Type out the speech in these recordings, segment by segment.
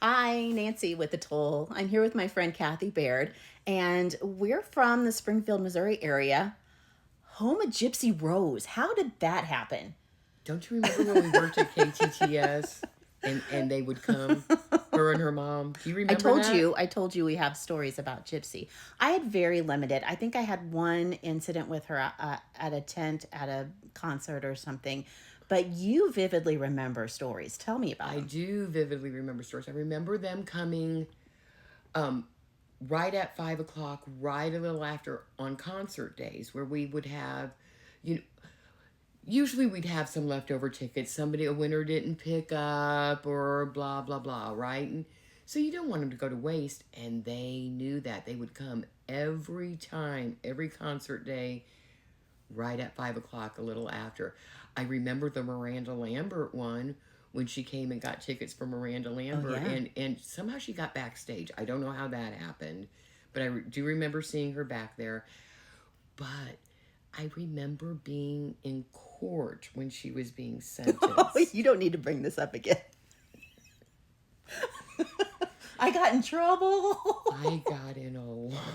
Hi, Nancy with the Toll. I'm here with my friend Kathee Baird, and we're from the Springfield, Missouri area, home of Gypsy Rose. How did that happen? Don't you remember when we worked at KTTS and they would come, her and her mom? Do you I remember told that? you, I told you we have stories about Gypsy. I had very limited. I think I had one incident with her at a tent at a concert or something, but you vividly remember stories. Tell me about I them. do vividly remember stories. I remember them coming um, right at 5 o'clock, right a little after on concert days, where we would have, you know, usually we'd have some leftover tickets. Somebody, a winner didn't pick up, or blah blah blah, right? And so you don't want them to go to waste. And they knew that they would come every time, every concert day, right at 5 o'clock, a little after. I remember the Miranda Lambert one when she came and got tickets for Miranda Oh Lambert, yeah. and somehow she got backstage. I don't know how that happened, but do remember seeing her back there. But I remember being in court when she was being sentenced. You don't need to bring this up again. I got in trouble. I got in a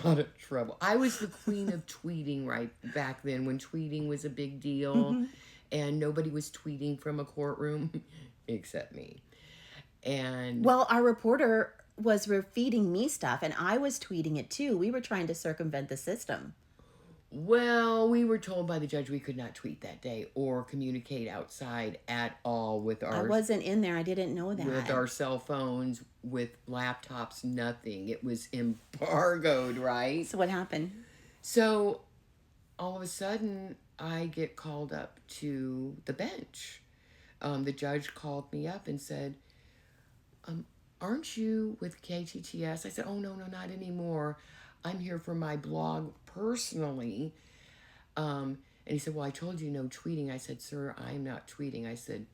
lot of trouble. I was the queen of tweeting right back then when tweeting was a big deal and nobody was tweeting from a courtroom except me. And Well, our reporter was feeding me stuff, and I was tweeting it too. We were trying to circumvent the system. well, we were told by the judge we could not tweet that day or communicate outside at all I wasn't in there. I didn't know with that. our cell phones, with laptops, nothing. It was embargoed, right? So what happened? So all of a sudden, I get called up to the bench. The judge called me up and said, aren't you with KTTS? I said, oh, no, no, not anymore. I'm here for my blog personally. And he said, well, I told you no tweeting. I said, sir, I'm not tweeting. I said,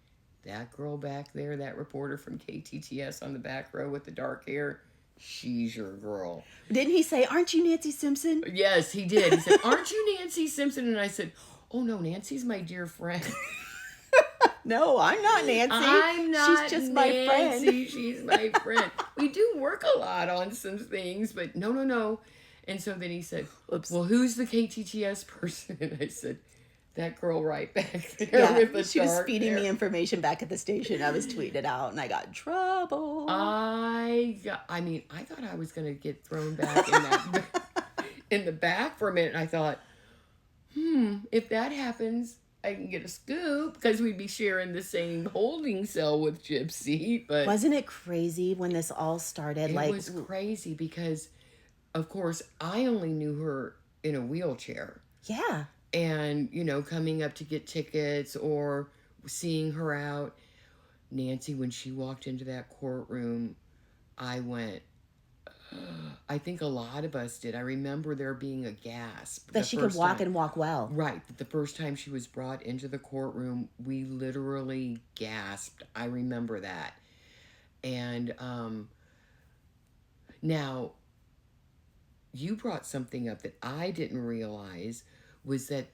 that girl back there, that reporter from KTTS on the back row with the dark hair, she's your girl. Didn't he say, "Aren't you Nancy Simpson"? Yes, he did. He said, aren't you Nancy Simpson? And I said, oh, no, Nancy's my dear friend. No, I'm not Nancy. I'm not She's just Nancy. my friend. She's my friend. We do work a lot on some things, but no, no, no. And so then he said, Oops. well, who's the KTTS person? And I said, that girl right back there Yeah, with the she was dark feeding hair. me information back at the station. I was tweeting it out, and I got in trouble. I thought I was going to get thrown back in that in the back for a minute. And I thought, if that happens, I can get a scoop because we'd be sharing the same holding cell with Gypsy. But Wasn't it crazy when this all started? it Like, was crazy because, of course, I only knew her in a wheelchair. yeah. And, coming up to get tickets or seeing her out. Nancy, when she walked into that courtroom, I went, I think a lot of us did. I remember there being a gasp. That she could walk and walk well. Right. The first time she was brought into the courtroom, we literally gasped. I remember that. And now, you brought something up that I didn't realize was that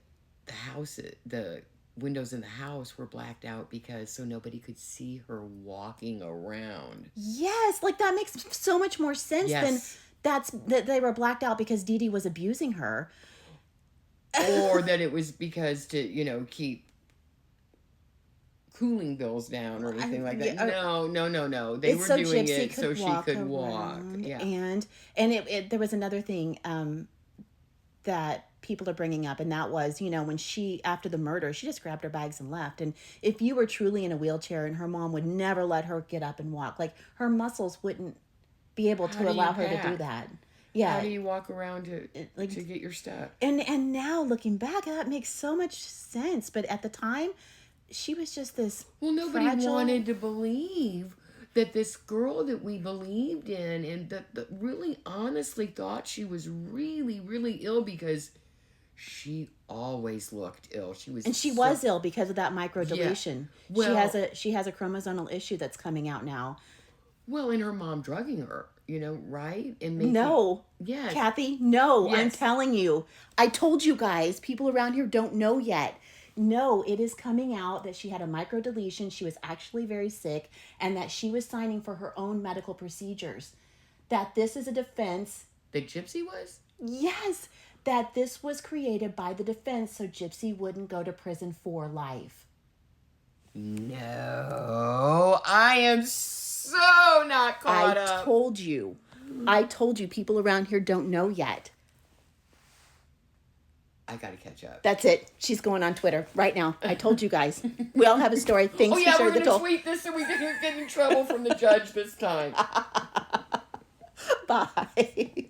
the windows in the house were blacked out because so nobody could see her walking around. Yes, like that makes so much more sense than Yes. that they were blacked out because Dee Dee was abusing her. Or that it was because to, keep cooling bills down or anything like that. yeah, No. They It's were so doing Gypsy it so could she walk could walk. around, Yeah. and there was another thing that people are bringing up, and that was, when she, after the murder, she just grabbed her bags and left. And if you were truly in a wheelchair, and her mom would never let her get up and walk, like her muscles wouldn't be able How to do you allow her to pack? do that. How Yeah. do you walk around to like to get your stuff? and now looking back, that makes so much sense. But at the time, she was just this Well, nobody fragile. wanted to believe that this girl that we believed in and that really honestly thought she was really, really ill because she always looked ill. And she was ill because of that microdeletion. Well- She has a chromosomal issue that's coming out now. Well, and her mom drugging her, right? And making, No. Yes. Kathy, no. I'm Yes. telling you. I told you guys, people around here don't know yet. No, it is coming out that she had a microdeletion. She was actually very sick, and that she was signing for her own medical procedures. That this is a defense. That Gypsy was? Yes, that this was created by the defense so Gypsy wouldn't go to prison for life. No, I am so not caught up. I told you people around here don't know yet. I gotta catch up. That's it. She's going on Twitter right now. I told you guys. We all have a story. Thanks Oh yeah, for we're sharing the gonna toll. tweet this so we don't get in trouble from the judge this time. Bye.